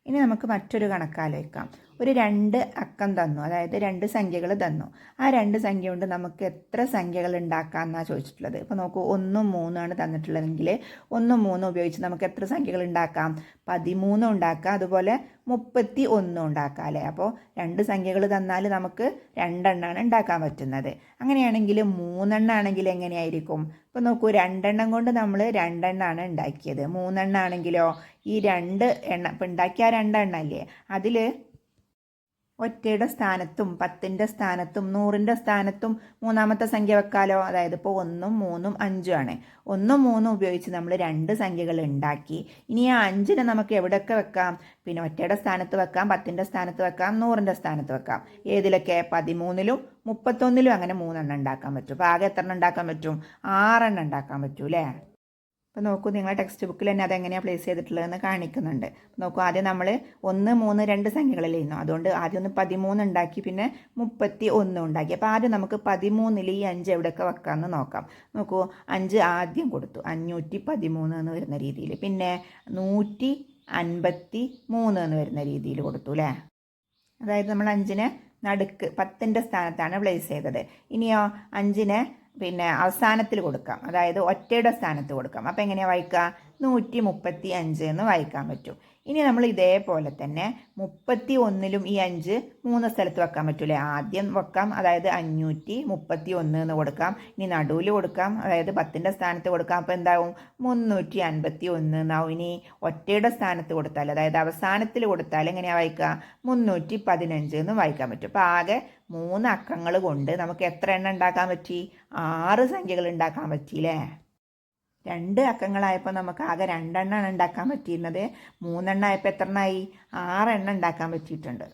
ഇനി നമുക്ക് മറ്റൊരു കണക്കാലോചിക്കാം. ഒരു 2 അക്കം തന്നു, അതായത് 2 സംഖ്യകൾ തന്നു. ആ 2 സംഖ്യ കൊണ്ട് നമുക്ക് എത്ര സംഖ്യകൾ ഉണ്ടാക്കാം എന്നാണ് ചോദിച്ചിട്ടുള്ളത്. ഇപ്പോൾ നോക്കൂ, 1 3 ആണ് തന്നിട്ടുള്ളതെങ്കിൽ 1 3 ഉപയോഗിച്ച് നമുക്ക് എത്ര സംഖ്യകൾ ഉണ്ടാക്കാം? 13 ഉണ്ടാക്കാം, അതുപോലെ 31 ഉണ്ടാക്കാം അല്ലേ. അപ്പോൾ 2 സംഖ്യകൾ തന്നാൽ നമുക്ക് 2 എണ്ണമാണ് ഉണ്ടാക്കാൻ പറ്റുന്നത്. അങ്ങനെയാണെങ്കിൽ 3 എണ്ണമാണെങ്കിൽ എങ്ങനെയായിരിക്കും? ഇപ്പോൾ നോക്കൂ, 2 എണ്ണം കൊണ്ട് നമ്മൾ 2 എണ്ണമാണ് ഉണ്ടാക്കിയത്. 3 എണ്ണമാണെങ്കിലോ ഈ 2 എണ്ണം ഇപ്പം ഉണ്ടാക്കിയ 2 എണ്ണം അല്ലേ, അതിൽ ഒറ്റയുടെ സ്ഥാനത്തും 10ൻ്റെ സ്ഥാനത്തും 100ൻ്റെ സ്ഥാനത്തും മൂന്നാമത്തെ സംഖ്യ വെക്കാലോ. അതായത് ഇപ്പോൾ 1 3 5 ആണ്. 1 3 ഉപയോഗിച്ച് നമ്മൾ 2 സംഖ്യകൾ ഉണ്ടാക്കി. ഇനി ആ 5നെ നമുക്ക് എവിടെയൊക്കെ വെക്കാം? പിന്നെ ഒറ്റയുടെ സ്ഥാനത്ത് വെക്കാം, 10ൻ്റെ സ്ഥാനത്ത് വെക്കാം, 100ൻ്റെ സ്ഥാനത്ത് വെക്കാം. ഏതിലൊക്കെ? 13ലും 31ലും അങ്ങനെ 3 എണ്ണം ഉണ്ടാക്കാൻ പറ്റും. അപ്പോൾ ആകെ എത്ര എണ്ണം ഉണ്ടാക്കാൻ പറ്റും? 6 എണ്ണം ഉണ്ടാക്കാൻ പറ്റൂ അല്ലേ. അപ്പോൾ നോക്കൂ, നിങ്ങളുടെ ടെക്സ്റ്റ് ബുക്കിൽ തന്നെ അതെങ്ങനെയാണ് പ്ലേസ് ചെയ്തിട്ടുള്ളതെന്ന് കാണിക്കുന്നുണ്ട്. നോക്കൂ, ആദ്യം നമ്മൾ 1 3 2 സംഖ്യകളിലായിരുന്നു. അതുകൊണ്ട് ആദ്യം ഒന്ന് 13 ഉണ്ടാക്കി, പിന്നെ 31 ഉണ്ടാക്കി. അപ്പോൾ ആദ്യം നമുക്ക് 13ൽ ഈ 5 എവിടെയൊക്കെ വെക്കാമെന്ന് നോക്കാം. നോക്കൂ, 5 ആദ്യം കൊടുത്തു, 513 എന്ന് വരുന്ന രീതിയിൽ. പിന്നെ 153 എന്ന് വരുന്ന രീതിയിൽ കൊടുത്തു അല്ലേ. അതായത് നമ്മൾ 5നെ നടുക്ക് 10ൻ്റെ സ്ഥാനത്താണ് പ്ലേസ് ചെയ്തത്. ഇനിയോ 5നെ പിന്നെ അവസാനത്തിൽ കൊടുക്കാം, അതായത് ഒറ്റയുടെ സ്ഥാനത്ത് കൊടുക്കാം. അപ്പോൾ എങ്ങനെയാണ് വായിക്കുക? 135 എന്ന് വായിക്കാൻ പറ്റും. ഇനി നമ്മൾ ഇതേപോലെ തന്നെ 31ലും ഈ 5 3 സ്ഥലത്ത് വെക്കാൻ പറ്റൂലേ. ആദ്യം വെക്കാം, അതായത് 531 എന്ന് കൊടുക്കാം. ഇനി നടുവിൽ കൊടുക്കാം, അതായത് 10ൻ്റെ സ്ഥാനത്ത് കൊടുക്കാം. അപ്പോൾ എന്താവും? 351 എന്നാവും. ഇനി ഒറ്റയുടെ സ്ഥാനത്ത് കൊടുത്താൽ, അതായത് അവസാനത്തിൽ കൊടുത്താൽ എങ്ങനെയാണ് വായിക്കുക? 315 എന്ന് വായിക്കാൻ പറ്റും. അപ്പോൾ ആകെ 3 അക്കങ്ങൾ കൊണ്ട് നമുക്ക് എത്ര എണ്ണം ഉണ്ടാക്കാൻ പറ്റി? 6 സംഖ്യകൾ ഉണ്ടാക്കാൻ പറ്റിയില്ലേ. 2 അക്കങ്ങളായപ്പോൾ നമുക്ക് ആകെ 2 എണ്ണമാണ് ഉണ്ടാക്കാൻ പറ്റിയിരുന്നത്. 3 എണ്ണം ആയപ്പോൾ എത്ര എണ്ണമായി? 6 എണ്ണം ഉണ്ടാക്കാൻ പറ്റിയിട്ടുണ്ട്.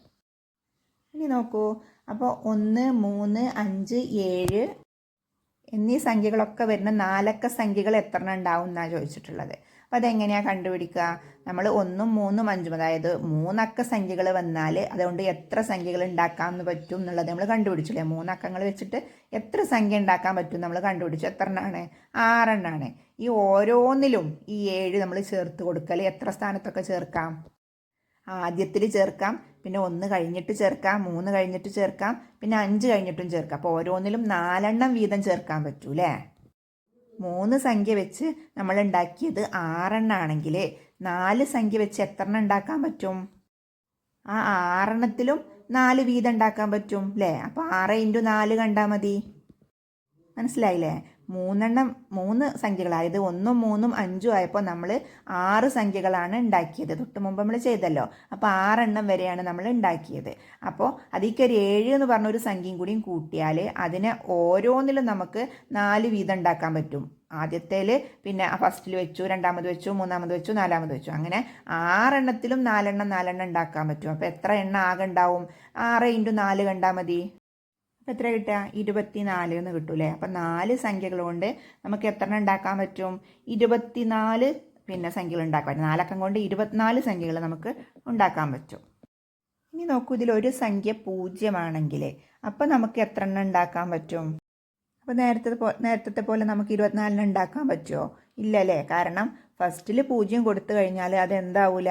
ഇനി നോക്കൂ, അപ്പോൾ 1 3 5 7 എന്നീ സംഖ്യകളൊക്കെ വരുന്ന 4 അക്ക സംഖ്യകൾ എത്ര എണ്ണം ഉണ്ടാവും എന്നാണ് ചോദിച്ചിട്ടുള്ളത്. അപ്പോൾ അതെങ്ങനെയാണ് കണ്ടുപിടിക്കുക? നമ്മൾ 1 3 5, അതായത് 3 അക്ക സംഖ്യകൾ വന്നാൽ അതുകൊണ്ട് എത്ര സംഖ്യകൾ ഉണ്ടാക്കാമെന്ന് പറ്റും എന്നുള്ളത് നമ്മൾ കണ്ടുപിടിച്ചില്ലേ. 3 അക്കങ്ങൾ വെച്ചിട്ട് എത്ര സംഖ്യ ഉണ്ടാക്കാൻ പറ്റും നമ്മൾ കണ്ടുപിടിച്ചു. എത്ര എണ്ണമാണ്? 6 എണ്ണമാണ്. ഈ ഓരോന്നിലും ഈ 7 നമ്മൾ ചേർത്ത് കൊടുക്കൽ എത്ര സ്ഥാനത്തൊക്കെ ചേർക്കാം? ആദ്യത്തിൽ ചേർക്കാം, പിന്നെ 1 കഴിഞ്ഞിട്ട് ചേർക്കാം, 3 കഴിഞ്ഞിട്ട് ചേർക്കാം, പിന്നെ 5 കഴിഞ്ഞിട്ടും ചേർക്കാം. അപ്പോൾ ഓരോന്നിലും 4 എണ്ണം വീതം ചേർക്കാൻ പറ്റൂലേ. 3 സംഖ്യ വെച്ച് നമ്മൾ ഉണ്ടാക്കിയത് 6 എണ്ണമാണെങ്കിൽ 4 സംഖ്യ വെച്ച് എത്ര എണ്ണം ഉണ്ടാക്കാൻ പറ്റും? ആ 6 എണ്ണത്തിലും 4 വീതം ഉണ്ടാക്കാൻ പറ്റും അല്ലേ. അപ്പോൾ 6 × 4 കണ്ടാൽ മതി. മനസ്സിലായില്ലേ? 3 സംഖ്യകൾ, അതായത് 1 3 5 ആയപ്പോൾ നമ്മൾ 6 സംഖ്യകളാണ് ഉണ്ടാക്കിയത്. തൊട്ട് മുമ്പ് നമ്മൾ ചെയ്തല്ലോ. അപ്പോൾ 6 എണ്ണം വരെയാണ് നമ്മൾ ഉണ്ടാക്കിയത്. അപ്പോൾ അതിലേക്ക് ഒരു 7 എന്ന് പറഞ്ഞൊരു സംഖ്യയും കൂടിയും കൂട്ടിയാൽ അതിനെ ഓരോന്നിലും നമുക്ക് 4 വീതം ഉണ്ടാക്കാൻ പറ്റും. ആദ്യത്തേൽ പിന്നെ ഫസ്റ്റിൽ വെച്ചു, രണ്ടാമത് വെച്ചു, മൂന്നാമത് വെച്ചു, നാലാമത് വെച്ചു, അങ്ങനെ 6 എണ്ണത്തിലും 4 എണ്ണം ഉണ്ടാക്കാൻ പറ്റും. അപ്പോൾ എത്ര എണ്ണം ആകെ ഉണ്ടാവും? 6 × 4 കണ്ടാൽ മതി. അപ്പോൾ എത്ര കിട്ടുക? 24 എന്ന് കിട്ടൂലേ. അപ്പം 4 സംഖ്യകൾ കൊണ്ട് നമുക്ക് എത്ര എണ്ണം ഉണ്ടാക്കാൻ പറ്റും? 24 പിന്നെ സംഖ്യകൾ ഉണ്ടാക്കാൻ പറ്റും. 4 അക്കം കൊണ്ട് 24 സംഖ്യകൾ നമുക്ക് ഉണ്ടാക്കാൻ പറ്റും. ഇനി നോക്കൂ, ഇതിലൊരു സംഖ്യ 0 ആണെങ്കിൽ അപ്പം നമുക്ക് എത്ര എണ്ണം ഉണ്ടാക്കാൻ പറ്റും? അപ്പോൾ നേരത്തെ പോലെ നമുക്ക് 24 ഉണ്ടാക്കാൻ പറ്റുമോ? ഇല്ലല്ലേ. കാരണം ഫസ്റ്റിൽ 0 കൊടുത്തു കഴിഞ്ഞാൽ അതെന്താവൂല,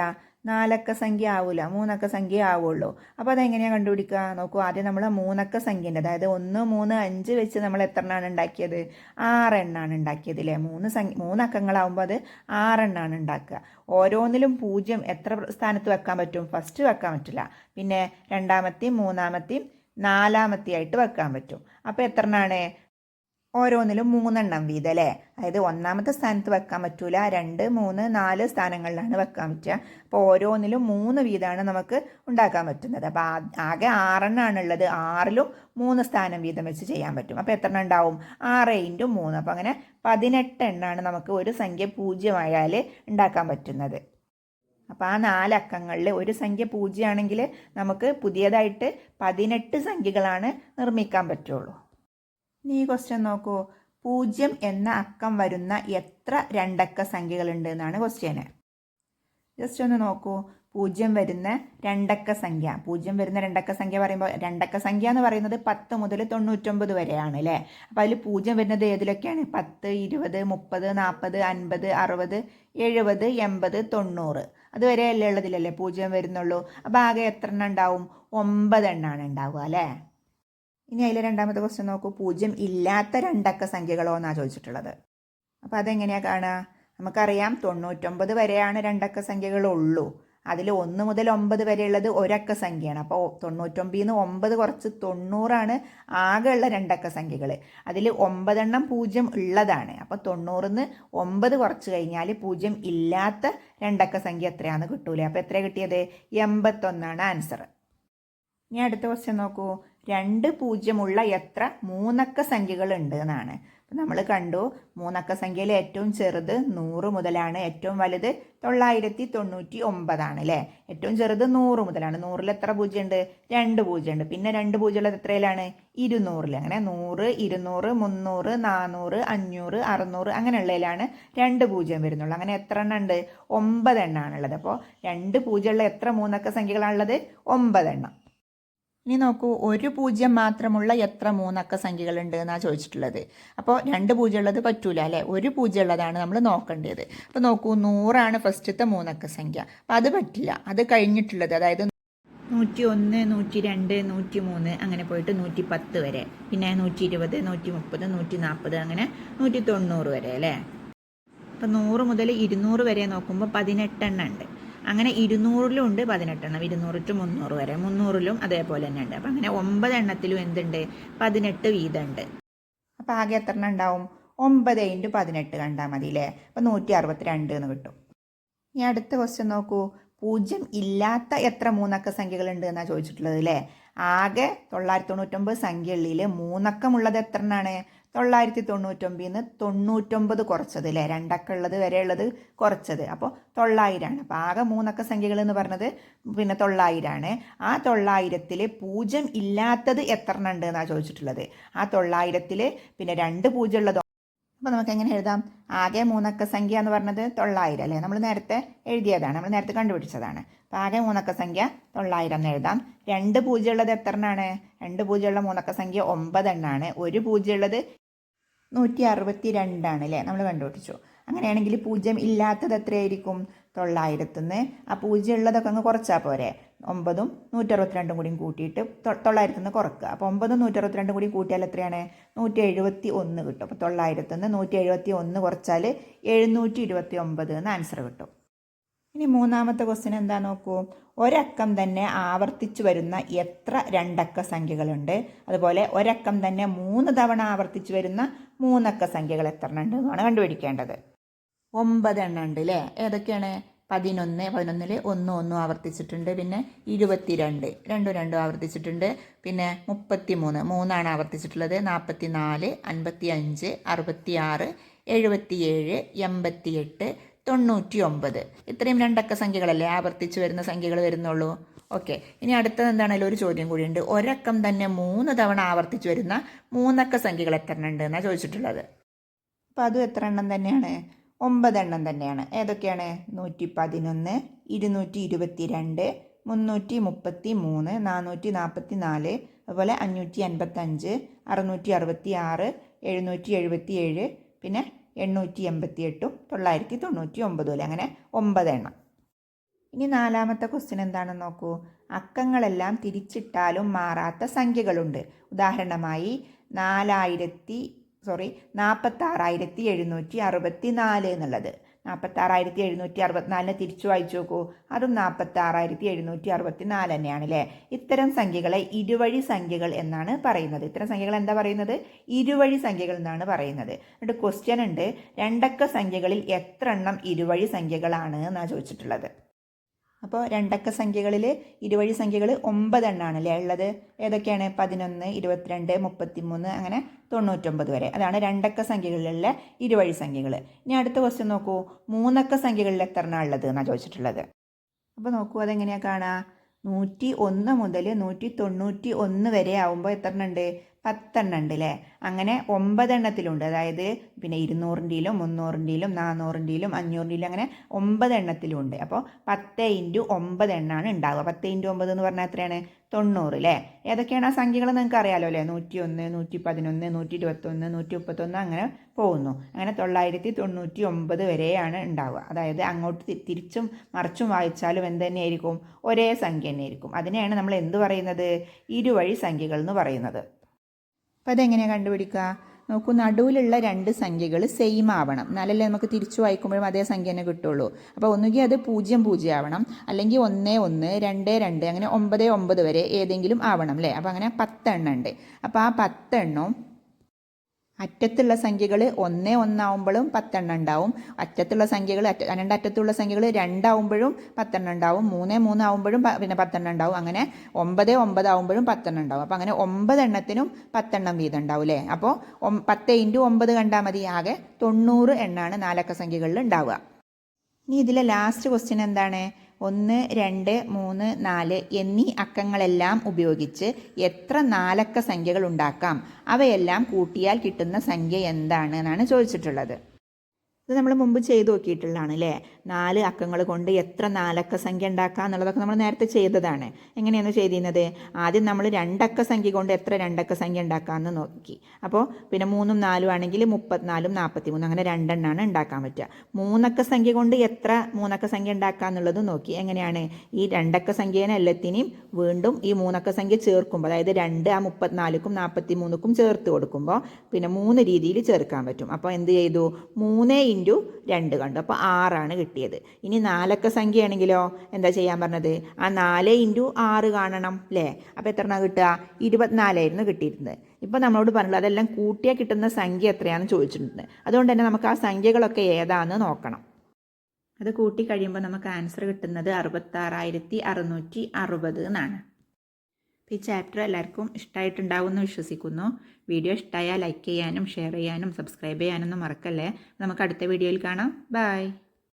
4 അക്ക സംഖ്യ ആവൂല, 3 അക്ക സംഖ്യ ആവുള്ളൂ. അപ്പോൾ അതെങ്ങനെയാണ് കണ്ടുപിടിക്കുക? നോക്കൂ, ആദ്യം നമ്മൾ 3 അക്ക സംഖ്യൻ്റെ, അതായത് 1, 3, 5 വെച്ച് നമ്മൾ എത്ര എണ്ണമാണ് ഉണ്ടാക്കിയത്? 6 എണ്ണമാണ് ഉണ്ടാക്കിയത് അല്ലേ. 3 അക്കങ്ങളാവുമ്പോൾ അത് 6 എണ്ണമാണ് ഉണ്ടാക്കുക. ഓരോന്നിലും 0 എത്ര സ്ഥാനത്ത് വെക്കാൻ പറ്റും? ഫസ്റ്റ് വെക്കാൻ പറ്റില്ല. പിന്നെ രണ്ടാമത്തെയും മൂന്നാമത്തെയും നാലാമത്തെയായിട്ട് വെക്കാൻ പറ്റും. അപ്പോൾ എത്ര എണ്ണമാണ്? ഓരോന്നിലും 3 എണ്ണം വീതം അല്ലേ. അതായത് ഒന്നാമത്തെ സ്ഥാനത്ത് വെക്കാൻ പറ്റൂല, 2, 3, 4 സ്ഥാനങ്ങളിലാണ് വെക്കാൻ പറ്റുക. അപ്പോൾ ഓരോന്നിലും 3 വീതമാണ് നമുക്ക് ഉണ്ടാക്കാൻ പറ്റുന്നത്. അപ്പോൾ ആകെ 6 എണ്ണമാണ് ഉള്ളത്. 6ലും 3 സ്ഥാനം വീതം വെച്ച് ചെയ്യാൻ പറ്റും. അപ്പോൾ എത്ര എണ്ണം ഉണ്ടാവും? 6 × 3. അപ്പോൾ അങ്ങനെ 18 എണ്ണമാണ് നമുക്ക് ഒരു സംഖ്യ 0 ആയാൽ ഉണ്ടാക്കാൻ പറ്റുന്നത്. അപ്പോൾ ആ 4 അക്കങ്ങളിൽ ഒരു സംഖ്യ 0 ആണെങ്കിൽ നമുക്ക് പുതിയതായിട്ട് 18 സംഖ്യകളാണ് നിർമ്മിക്കാൻ പറ്റുള്ളൂ. ഇനി ഈ ക്വസ്റ്റ്യൻ നോക്കൂ, 0 എന്ന അക്കം വരുന്ന എത്ര രണ്ടക്ക സംഖ്യകളുണ്ട് എന്നാണ് ക്വസ്റ്റ്യന്. ജസ്റ്റ് ഒന്ന് നോക്കൂ, 0 വരുന്ന രണ്ടക്ക സംഖ്യ. 0 വരുന്ന രണ്ടക്ക സംഖ്യ പറയുമ്പോൾ രണ്ടക്ക സംഖ്യ എന്ന് പറയുന്നത് 10 മുതൽ 99 വരെയാണ് അല്ലേ. അപ്പോൾ അതിൽ 0 വരുന്നത് ഏതിലൊക്കെയാണ്? 10, 20, 30, 40, 50, 60, 70, 80, 90 അതുവരെ അല്ലേ ഉള്ളതിലല്ലേ 0 വരുന്നുള്ളൂ. അപ്പോൾ ആകെ എത്ര എണ്ണം ഉണ്ടാവും? 9 എണ്ണമാണ് ഉണ്ടാവുക അല്ലേ. ഇനി അതിൽ രണ്ടാമത്തെ ക്വസ്റ്റ്യൻ നോക്കൂ, 0 ഇല്ലാത്ത രണ്ടക്ക സംഖ്യകളോ എന്നാണ് ചോദിച്ചിട്ടുള്ളത്. അപ്പോൾ അതെങ്ങനെയാണ് കാണുക? നമുക്കറിയാം 99 വരെയാണ് രണ്ടക്ക സംഖ്യകളുള്ളൂ. അതിൽ 1 മുതൽ 9 വരെയുള്ളത് ഒരക്ക സംഖ്യയാണ്. അപ്പോൾ 99 നിന്ന് 9 കുറച്ച് 90 ആകെ ഉള്ള രണ്ടക്ക സംഖ്യകൾ. അതിൽ 9 എണ്ണം 0 ഉള്ളതാണ്. അപ്പോൾ 90 നിന്ന് 9 കുറച്ച് കഴിഞ്ഞാൽ 0 ഇല്ലാത്ത രണ്ടക്ക സംഖ്യ എത്രയാണെന്ന് കിട്ടൂലേ. അപ്പോൾ എത്ര കിട്ടിയത്? 81 ആൻസർ. ഇനി അടുത്ത ക്വസ്റ്റ്യൻ നോക്കൂ, 2 0 ഉള്ള എത്ര 3 അക്ക സംഖ്യകളുണ്ട് എന്നാണ്. അപ്പം നമ്മൾ കണ്ടു 3 അക്ക സംഖ്യയിൽ ഏറ്റവും ചെറുത് 100 മുതലാണ്, ഏറ്റവും വലുത് 999 ആണ് അല്ലേ. ഏറ്റവും ചെറുത് 100 മുതലാണ്. 100ൽ എത്ര 0 ഉണ്ട്? 2 0 ഉണ്ട്. പിന്നെ 2 0 ഉള്ളത് എത്രയിലാണ്? 200ൽ. അങ്ങനെ 100, 200, 300, 400, 500, 600 അങ്ങനെയുള്ളതിലാണ് 2 0 വരുന്നുള്ളൂ. അങ്ങനെ എത്ര എണ്ണം ഉണ്ട്? 9 എണ്ണമാണുള്ളത്. അപ്പോൾ 2 0 ഉള്ള എത്ര 3 അക്ക സംഖ്യകളാണുള്ളത്? 9 എണ്ണം. ഇനി നോക്കൂ, 1 0 മാത്രമുള്ള എത്ര 3 അക്ക സംഖ്യകളുണ്ട് എന്നാണ് ചോദിച്ചിട്ടുള്ളത്. അപ്പോൾ 2 0 ഉള്ളത് പറ്റൂല അല്ലേ. 1 0 ഉള്ളതാണ് നമ്മൾ നോക്കേണ്ടത്. അപ്പോൾ നോക്കൂ, 100 ഫസ്റ്റത്തെ 3 അക്ക സംഖ്യ. അപ്പോൾ അത് പറ്റില്ല. അത് കഴിഞ്ഞിട്ടുള്ളത്, അതായത് 101, 102, 103 അങ്ങനെ പോയിട്ട് 110 വരെ, പിന്നെ 120, 130, 140 അങ്ങനെ 190 വരെ അല്ലേ. അപ്പോൾ 100 മുതൽ 200 വരെ നോക്കുമ്പോൾ 18 എണ്ണം ഉണ്ട്. അങ്ങനെ 200ലും ഉണ്ട് 18 എണ്ണം. 200 to 300 വരെ, 300ലും അതേപോലെ തന്നെ ഉണ്ട്. അപ്പം അങ്ങനെ 9 എണ്ണത്തിലും എന്തുണ്ട്? 18 വീതം ഉണ്ട്. അപ്പോൾ ആകെ എത്ര എണ്ണം ഉണ്ടാവും? 9 × 18 കണ്ടാൽ മതി അല്ലേ. അപ്പോൾ 162 എന്ന് കിട്ടും. ഇനി അടുത്ത ക്വസ്റ്റ്യൻ നോക്കൂ, 0 ഇല്ലാത്ത എത്ര 3 അക്ക സംഖ്യകളുണ്ട് എന്നാണ് ചോദിച്ചിട്ടുള്ളത് അല്ലേ. ആകെ 999 സംഖ്യകളിൽ 3 അക്കമുള്ളത് എത്ര എണ്ണമാണ്? 999 നിന്ന് 99 കുറച്ചത് അല്ലേ. 2 അക്കം ഉള്ളത് വരെ ഉള്ളത് കുറച്ചത്. അപ്പോൾ 900 ആണ്. അപ്പോൾ ആകെ 3 അക്ക സംഖ്യകൾ എന്ന് പറഞ്ഞത് പിന്നെ 900 ആണ്. ആ 900ൽ 0 ഇല്ലാത്തത് എത്ര എണ്ണം ഉണ്ട് എന്നാണ് ചോദിച്ചിട്ടുള്ളത്. ആ 900ൽ പിന്നെ 2 0 ഉള്ളത്. അപ്പോൾ നമുക്ക് എങ്ങനെ എഴുതാം? ആകെ 3 അക്ക സംഖ്യ എന്ന് പറഞ്ഞത് 900 അല്ലേ. നമ്മൾ നേരത്തെ എഴുതിയതാണ്, നമ്മൾ നേരത്തെ കണ്ടുപിടിച്ചതാണ്. അപ്പോൾ ആകെ 3 അക്ക സംഖ്യ 900 എന്ന് എഴുതാം. 2 0 ഉള്ളത് എത്ര എണ്ണമാണ്? 2 0 ഉള്ള 3 അക്ക സംഖ്യ 9 എണ്ണമാണ്. 1 0 ഉള്ളത് 162 ആണ് അല്ലേ, നമ്മൾ കണ്ടുപിടിച്ചു. അങ്ങനെയാണെങ്കിൽ 0 ഇല്ലാത്തത് എത്രയായിരിക്കും? 900 നിന്ന് ആ 0 ഉള്ളതൊക്കെ അങ്ങ് കുറച്ചാൽ പോരെ. 9ഉം 162 കൂടിയും കൂട്ടിയിട്ട് 900 നിന്ന് കുറക്കുക. അപ്പോൾ 9ഉം 162 കൂടി കൂട്ടിയാൽ എത്രയാണ്? 171 കിട്ടും. അപ്പോൾ 900 നിന്ന് 171 കുറച്ചാൽ 729 എന്ന് ആൻസർ കിട്ടും. ഇനി മൂന്നാമത്തെ ക്വസ്റ്റ്യൻ എന്താ നോക്കൂ, ഒരക്കം തന്നെ ആവർത്തിച്ചു വരുന്ന എത്ര രണ്ടക്ക സംഖ്യകളുണ്ട്? അതുപോലെ ഒരക്കം തന്നെ 3 തവണ ആവർത്തിച്ചു വരുന്ന 3 അക്ക സംഖ്യകൾ എത്ര എണ്ണം ഉണ്ട് എന്നാണ് കണ്ടുപിടിക്കേണ്ടത്. 9 എണ്ണം ഉണ്ട് അല്ലേ. ഏതൊക്കെയാണ്? 11, 11ൽ 1 1 ആവർത്തിച്ചിട്ടുണ്ട്. പിന്നെ 22, 2 2 ആവർത്തിച്ചിട്ടുണ്ട്. പിന്നെ 33, 3 ആവർത്തിച്ചിട്ടുള്ളത്. 44, 55, 66, 77, 88, 99 ഇത്രയും രണ്ടക്ക സംഖ്യകളല്ലേ ആവർത്തിച്ച് വരുന്ന സംഖ്യകൾ വരുന്നുള്ളൂ. ഓക്കെ, ഇനി അടുത്തത് എന്താണെങ്കിലും ഒരു ചോദ്യം കൂടിയുണ്ട്. ഒരക്കം തന്നെ 3 തവണ ആവർത്തിച്ച് വരുന്ന 3 അക്ക സംഖ്യകൾ എത്ര എണ്ണം ഉണ്ട് എന്നാണ് ചോദിച്ചിട്ടുള്ളത്. അപ്പോൾ അതും എത്ര എണ്ണം തന്നെയാണ്? 9 എണ്ണം തന്നെയാണ്. ഏതൊക്കെയാണ്? 111, 222, 333, 444, അതുപോലെ 555, 666, 777, പിന്നെ 888, 999 അല്ലേ, അങ്ങനെ 9 എണ്ണം. ഇനി നാലാമത്തെ ക്വസ്റ്റ്യൻ എന്താണെന്ന് നോക്കൂ. അക്കങ്ങളെല്ലാം തിരിച്ചിട്ടാലും മാറാത്ത സംഖ്യകളുണ്ട്. ഉദാഹരണമായി 46,764 എന്നുള്ളത്. 46,764 തിരിച്ചു വായിച്ചു നോക്കൂ. അതും 46,764 തന്നെയാണ് അല്ലേ. ഇത്തരം സംഖ്യകളെ ഇരുവഴി സംഖ്യകൾ എന്നാണ് പറയുന്നത്. ഇത്തരം സംഖ്യകൾ എന്താ പറയുന്നത്? ഇരുവഴി സംഖ്യകൾ എന്നാണ് പറയുന്നത്. എന്നിട്ട് ക്വസ്റ്റ്യൻ ഉണ്ട്, രണ്ടക്ക സംഖ്യകളിൽ എത്ര എണ്ണം ഇരുവഴി സംഖ്യകളാണ് എന്നാണ് ചോദിച്ചിട്ടുള്ളത്. അപ്പോൾ രണ്ടക്ക സംഖ്യകളിൽ ഇരുവഴി സംഖ്യകൾ 9 എണ്ണമാണ് അല്ലേ ഉള്ളത്. ഏതൊക്കെയാണ്? 11, 22, 33, അങ്ങനെ 99 വരെ. അതാണ് രണ്ടക്ക സംഖ്യകളിലുള്ള ഇരുവഴി സംഖ്യകൾ. ഇനി അടുത്ത ക്വസ്റ്റ്യൻ നോക്കൂ, മൂന്നക്ക സംഖ്യകളിൽ എത്ര എണ്ണം ഉള്ളത് എന്നാണ് ചോദിച്ചിട്ടുള്ളത്. അപ്പോൾ നോക്കൂ, അതെങ്ങനെയാണ് കാണുക? 101 മുതൽ 191 വരെ ആവുമ്പോൾ എത്ര എണ്ണം ഉണ്ട്? 10 എണ്ണം ഉണ്ട് അല്ലേ. അങ്ങനെ 9 എണ്ണത്തിലുണ്ട്. അതായത് പിന്നെ 200-യിലും 300-യിലും 400-യിലും 500-യിലും അങ്ങനെ 9 എണ്ണത്തിലുണ്ട്. അപ്പോൾ 10 × 9 എണ്ണമാണ് ഉണ്ടാവുക. 10 × 9 എന്ന് പറഞ്ഞാൽ എത്രയാണ്? 90 അല്ലേ. ഏതൊക്കെയാണ് ആ സംഖ്യകൾ നിങ്ങൾക്ക് അറിയാലോ അല്ലേ. 101, 111, 121, 131 അങ്ങനെ പോകുന്നു. അങ്ങനെ 999 വരെയാണ് ഉണ്ടാവുക. അതായത് അങ്ങോട്ട് തിരിച്ചും മറിച്ചും വായിച്ചാലും എന്ത് തന്നെയായിരിക്കും? ഒരേ സംഖ്യ തന്നെയായിരിക്കും. അതിനെയാണ് നമ്മൾ എന്ത് പറയുന്നത്? ഇരുവഴി സംഖ്യകൾ എന്ന് പറയുന്നത്. അപ്പോൾ അതെങ്ങനെയാണ് കണ്ടുപിടിക്കുക? നോക്കൂ, നടുവിലുള്ള രണ്ട് സംഖ്യകൾ സെയിം ആവണം, എന്നാലല്ലേ നമുക്ക് തിരിച്ചു വായിക്കുമ്പോഴും അതേ സംഖ്യ തന്നെ കിട്ടുള്ളൂ. അപ്പോൾ ഒന്നുകിൽ അത് 0, 0 ആവണം, അല്ലെങ്കിൽ 1, 1, 2, 2, അങ്ങനെ 9, 9 വരെ ഏതെങ്കിലും ആവണം അല്ലേ. അപ്പോൾ അങ്ങനെ 10 എണ്ണം ഉണ്ട്. അപ്പോൾ ആ 10 എണ്ണവും അറ്റത്തുള്ള സംഖ്യകൾ 1, 1 ആവുമ്പോഴും 10 എണ്ണം ഉണ്ടാവും. അറ്റത്തുള്ള സംഖ്യകൾ രണ്ടറ്റത്തുള്ള സംഖ്യകൾ 2 ആവുമ്പോഴും 10 എണ്ണം ഉണ്ടാവും. 3, 3 ആവുമ്പോഴും പിന്നെ 10 എണ്ണം ഉണ്ടാവും. അങ്ങനെ 9, 9 ആവുമ്പോഴും 10 എണ്ണം ഉണ്ടാവും. അപ്പോൾ അങ്ങനെ 9 എണ്ണത്തിനും 10 എണ്ണം വീതം ഉണ്ടാവും അല്ലേ. അപ്പോൾ 10 × 9 കണ്ടാൽ മതി. ആകെ 90 എണ്ണമാണ് നാലക്ക സംഖ്യകളിൽ ഉണ്ടാവുക. ഇനി ഇതിലെ ലാസ്റ്റ് ക്വസ്റ്റ്യൻ എന്താണ്? 1, 2, 3, 4 എന്നീ അക്കങ്ങളെല്ലാം ഉപയോഗിച്ച് എത്ര നാലക്ക സംഖ്യകൾ ഉണ്ടാക്കാം? അവയെല്ലാം കൂട്ടിയാൽ കിട്ടുന്ന സംഖ്യ എന്താണ് എന്നാണ് ചോദിച്ചിട്ടുള്ളത്. ഇത് നമ്മൾ മുമ്പ് ചെയ്ത് നോക്കിയിട്ടുള്ളതാണ് അല്ലേ. 4 അക്കങ്ങൾ കൊണ്ട് എത്ര നാലക്ക സംഖ്യ ഉണ്ടാക്കുക എന്നുള്ളതൊക്കെ നമ്മൾ നേരത്തെ ചെയ്തതാണ്. എങ്ങനെയാണ് ചെയ്തിരുന്നത്? ആദ്യം നമ്മൾ രണ്ടക്ക സംഖ്യ കൊണ്ട് എത്ര രണ്ടക്ക സംഖ്യ ഉണ്ടാക്കാമെന്ന് നോക്കി. അപ്പോൾ പിന്നെ 3ഉം 4ഉം ആണെങ്കിൽ 34ഉം 43, അങ്ങനെ 2 എണ്ണമാണ് ഉണ്ടാക്കാൻ പറ്റുക. മൂന്നക്ക സംഖ്യ കൊണ്ട് എത്ര മൂന്നക്ക സംഖ്യ ഉണ്ടാക്കുക എന്നുള്ളത് നോക്കി. എങ്ങനെയാണ്? ഈ രണ്ടക്ക സംഖ്യേനെ എല്ലാത്തിനെയും വീണ്ടും ഈ മൂന്നക്ക സംഖ്യ ചേർക്കുമ്പോൾ, അതായത് 2 ആ 34ക്കും 43ക്കും ചേർത്ത് കൊടുക്കുമ്പോൾ പിന്നെ 3 രീതിയിൽ ചേർക്കാൻ പറ്റും. അപ്പോൾ എന്ത് ചെയ്തു? 3 × 2 കണ്ടു. അപ്പോൾ 6ആണ് കിട്ടിയത്. ഇനി നാലക്ക സംഖ്യ ആണെങ്കിലോ എന്താ ചെയ്യാൻ പറഞ്ഞത്? ആ 4 × 6 കാണണം അല്ലേ. അപ്പോൾ എത്ര എണ്ണം കിട്ടുക? 24 ആയിരുന്നു കിട്ടിയിരുന്നത്. ഇപ്പോൾ നമ്മളോട് പറഞ്ഞില്ല അതെല്ലാം കൂട്ടിയാൽ കിട്ടുന്ന സംഖ്യ എത്രയാണെന്ന് ചോദിച്ചിട്ടുണ്ട്. അതുകൊണ്ട് തന്നെ നമുക്ക് ആ സംഖ്യകളൊക്കെ ഏതാണെന്ന് നോക്കണം. അത് കൂട്ടി കഴിയുമ്പോൾ നമുക്ക് ആൻസർ കിട്ടുന്നത് 66,660 എന്നാണ്. ഈ ചാപ്റ്റർ എല്ലാവർക്കും ഇഷ്ടമായിട്ടുണ്ടാവുമെന്ന് വിശ്വസിക്കുന്നു. വീഡിയോ ഇഷ്ടമായാൽ ലൈക്ക് ചെയ്യാനും ഷെയർ ചെയ്യാനും സബ്സ്ക്രൈബ് ചെയ്യാനൊന്നും മറക്കല്ലേ. നമുക്ക് അടുത്ത വീഡിയോയിൽ കാണാം. ബൈ.